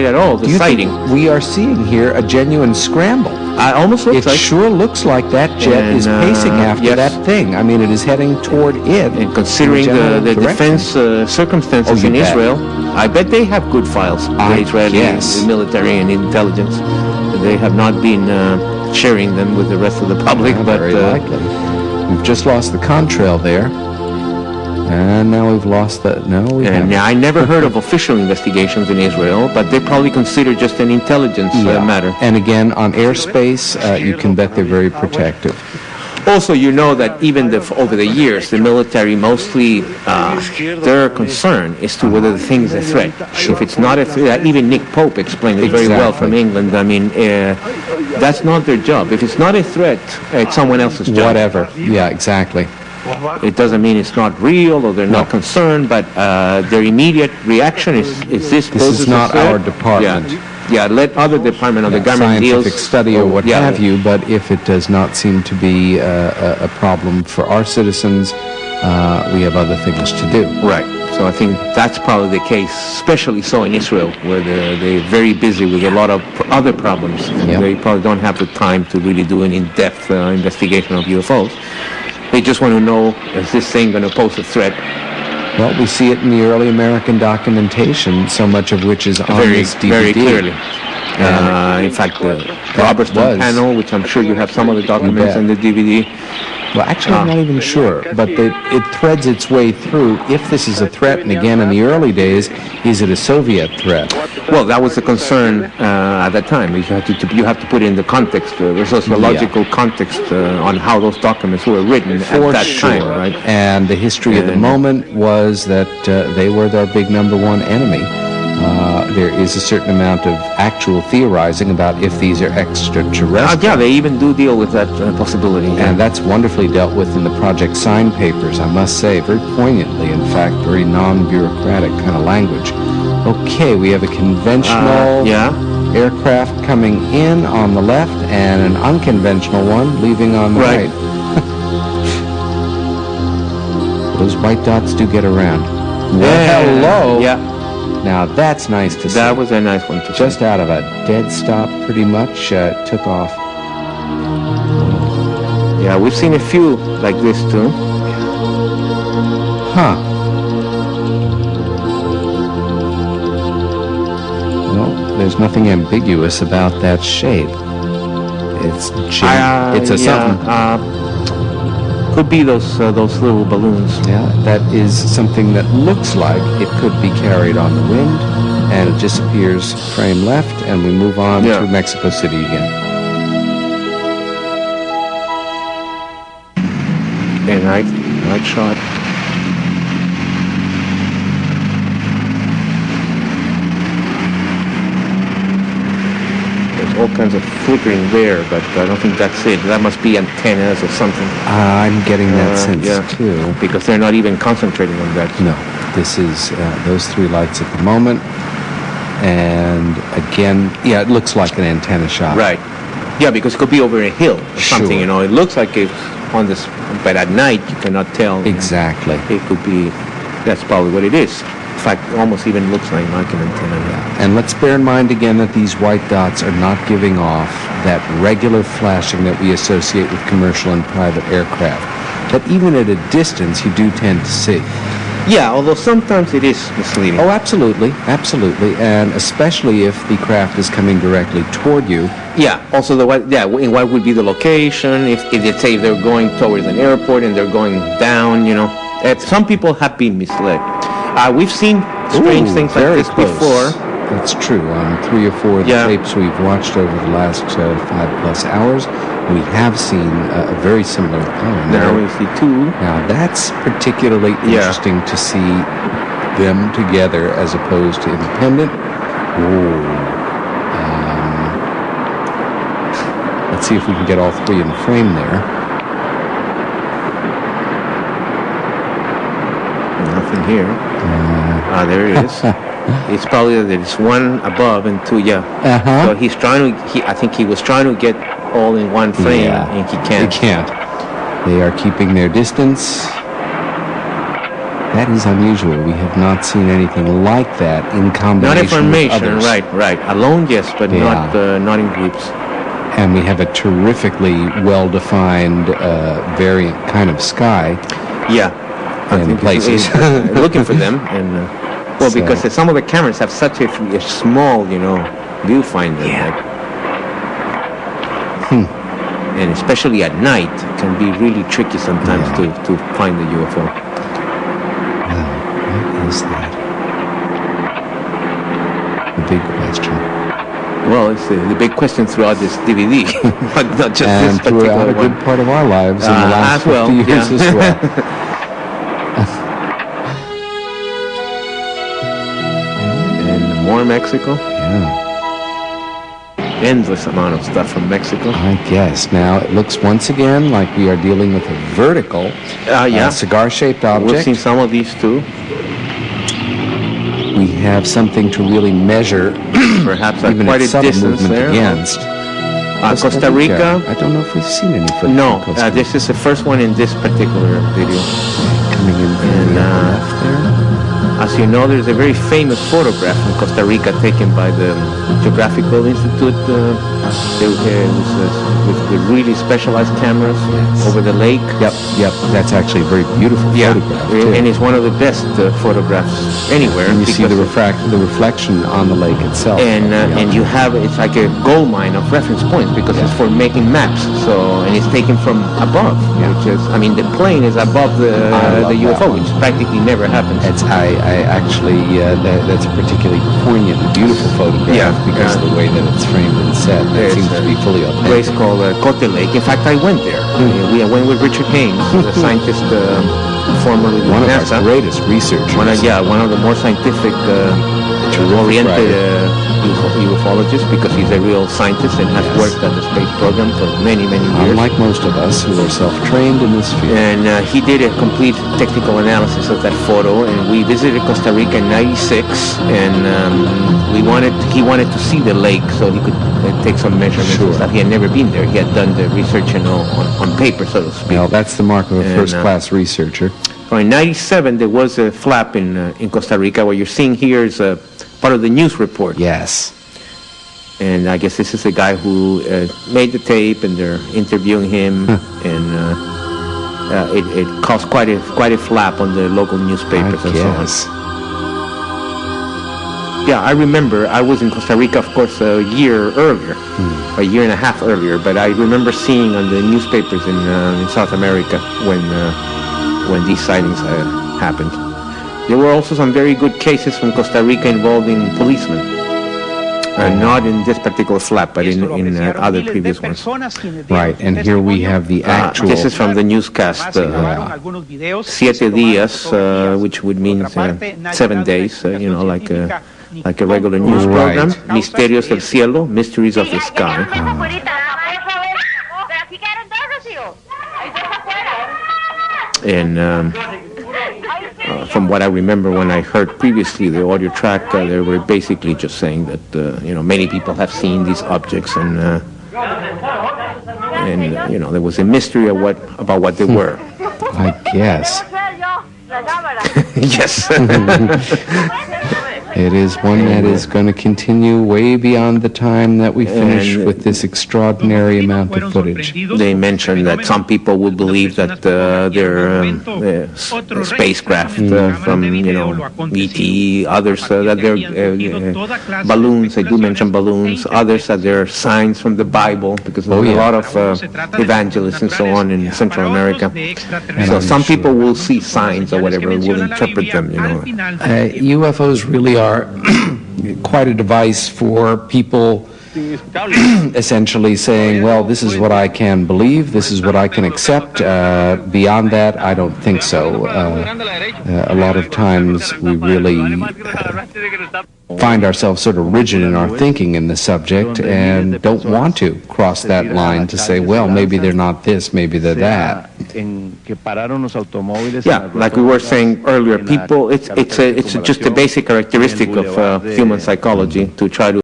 at all, the sighting. We are seeing here a genuine scramble. Almost looks like. It sure looks like that jet is pacing after that thing. I mean, it is heading toward it. And considering the defense circumstances in Israel, I bet they have good files, the Israeli military and intelligence. They have not been sharing them with the rest of the public, but very likely. We've just lost the contrail there. And now we've lost that. No, we haven't. Now, I never heard of official investigations in Israel, but they probably consider just an intelligence matter. And again, on airspace, you can bet they're very protective. Also, you know that even over the years, the military mostly, their concern is to whether the thing is a threat. Sure. If it's not a threat, even Nick Pope explained it very well from England. I mean, that's not their job. If it's not a threat, it's someone else's job. Whatever. Yeah, exactly. It doesn't mean it's not real or they're not concerned, but their immediate reaction is this is not our department. Yeah, let other department of the government deal. Scientific study or what have you, but if it does not seem to be a problem for our citizens, we have other things to do. Right. So I think that's probably the case, especially so in Israel, where they're very busy with a lot of other problems. Yep. They probably don't have the time to really do an in-depth investigation of UFOs. They just want to know, is this thing going to pose a threat? Well, we see it in the early American documentation, so much of which is on this DVD. Very clearly. In fact, the Robertson panel, which I'm sure you have some of the documents in the DVD. Well, actually, I'm not even sure, but it threads its way through. If this is a threat, and again, in the early days, is it a Soviet threat? Well, that was the concern at that time. You have to put in the context, the sociological context on how those documents were written at that time, right? And the history of the moment was that they were their big number one enemy. There is a certain amount of actual theorizing about if these are extraterrestrial. Yeah, they even do deal with that possibility. And that's wonderfully dealt with in the Project Sign papers, I must say, very poignantly, in fact, very non-bureaucratic kind of language. Okay, we have a conventional aircraft coming in on the left and an unconventional one leaving on the right. Those white dots do get around. Well, hello. Yeah. Now that's nice to see. That was a nice one to see. Just out of a dead stop, pretty much, took off. Yeah, we've seen a few like this too. Huh. Well, there's nothing ambiguous about that shape. It's a something. Could be those little balloons. Yeah, that is something that looks like it could be carried on the wind, and it disappears frame left, and we move on to Mexico City again. And night shot. All kinds of flickering there, but I don't think that's it. That must be antennas or something. I'm getting that sense too. Because they're not even concentrating on that. No, this is those three lights at the moment. And again, it looks like an antenna shot. Right. Yeah, because it could be over a hill or something, you know. It looks like it's on this, but at night you cannot tell. Exactly. It could be, that's probably what it is. In fact, almost even looks like an antenna. And let's bear in mind again that these white dots are not giving off that regular flashing that we associate with commercial and private aircraft. But even at a distance, you do tend to see. Yeah, although sometimes it is misleading. Oh, absolutely, absolutely, and especially if the craft is coming directly toward you. Yeah. Also, what would be the location? If they say they're going towards an airport and they're going down, you know. Some people have been misled. We've seen strange things like this before. That's true. On 3 or 4 of the tapes we've watched over the last 5+ hours, we have seen a very similar plane. Now we see two. Now that's particularly interesting to see them together as opposed to independent. Let's see if we can get all three in the frame there. Nothing here. There it is. It's probably that it's one above and two, So he's trying to. I think he was trying to get all in one frame, and he can't. They can't. They are keeping their distance. That is unusual. We have not seen anything like that in combination Not information, with others. right. Alone, yes, but not in groups. And we have a terrifically well-defined variant kind of sky. Yeah. In places. Looking for them. And because some of the cameras have such a small, viewfinder. Yeah. And especially at night, it can be really tricky sometimes to find the UFO. Well, what is that? The big question. Well, it's the big question throughout this DVD, but not just and this particular throughout a good part of our lives in the last 50 years as well. And more Mexico. Yeah. Endless amount of stuff from Mexico. I guess. Now, it looks once again like we are dealing with a vertical cigar-shaped object. We've seen some of these too. We have something to really measure, perhaps even quite its a subtle distance movement there. against. Costa Rica. I don't know if we've seen any footage. No, from Costa Rica. this is the first one in this particular video. Coming in from the left there. As you know, there's a very famous photograph from Costa Rica taken by the Geographical Institute. With the really specialized cameras over the lake. Yep. That's actually a very beautiful photograph. Too. And it's one of the best photographs anywhere. And you see the reflection on the lake itself. And you have, it's like a gold mine of reference points because it's for making maps. And it's taken from above, which is, the plane is above the UFO, which practically never happens. That's a particularly poignant, beautiful photograph because of the way that it's framed and set. It seems to be fully authentic. Place called Cote Lake. In fact, I went there. We went with Richard Haynes, the scientist formerly with one NASA. Of our greatest researchers. One of the more scientific oriented ufologists, because he's a real scientist and has worked at the space program for many, many years. Unlike most of us who are self-trained in this field. And he did a complete technical analysis of that photo, and we visited Costa Rica in '96, and he wanted to see the lake so he could take some measurements and stuff. He had never been there. He had done the research on paper, so to speak. Well, that's the mark of a first-class researcher. So in '97, there was a flap in Costa Rica. What you're seeing here is part of the news report. Yes. And I guess this is the guy who made the tape, and they're interviewing him, and it caused quite a flap on the local newspapers and so on. Yeah, I remember I was in Costa Rica, of course, a year earlier, a year and a half earlier, but I remember seeing on the newspapers in South America when these sightings happened. There were also some very good cases from Costa Rica involving policemen. Not in this particular flap, but in other previous ones. Right, and here we have the actual... This is from the newscast, 7 días, which would mean 7 days, like a regular news program. Misterios del cielo, mysteries of the sky. And from what I remember when I heard previously the audio track, they were basically just saying that many people have seen these objects, and there was a mystery about what they were. I guess. Yes. It is one that is going to continue way beyond the time that we finish with this extraordinary amount of footage. They mentioned that some people would believe that they're spacecraft from, ET, others that they're balloons. They do mention balloons. Others that they're signs from the Bible, because there's a lot of evangelists and so on in Central America. So some people will see signs or whatever and will interpret them, UFOs really are quite a device for people essentially saying, well, this is what I can believe, this is what I can accept. Beyond that, I don't think so. A lot of times we really find ourselves sort of rigid in our thinking in the subject and don't want to cross that line to say, well, maybe they're not this, maybe they're that. Yeah, like we were saying earlier, people, it's just a basic characteristic of human psychology to try to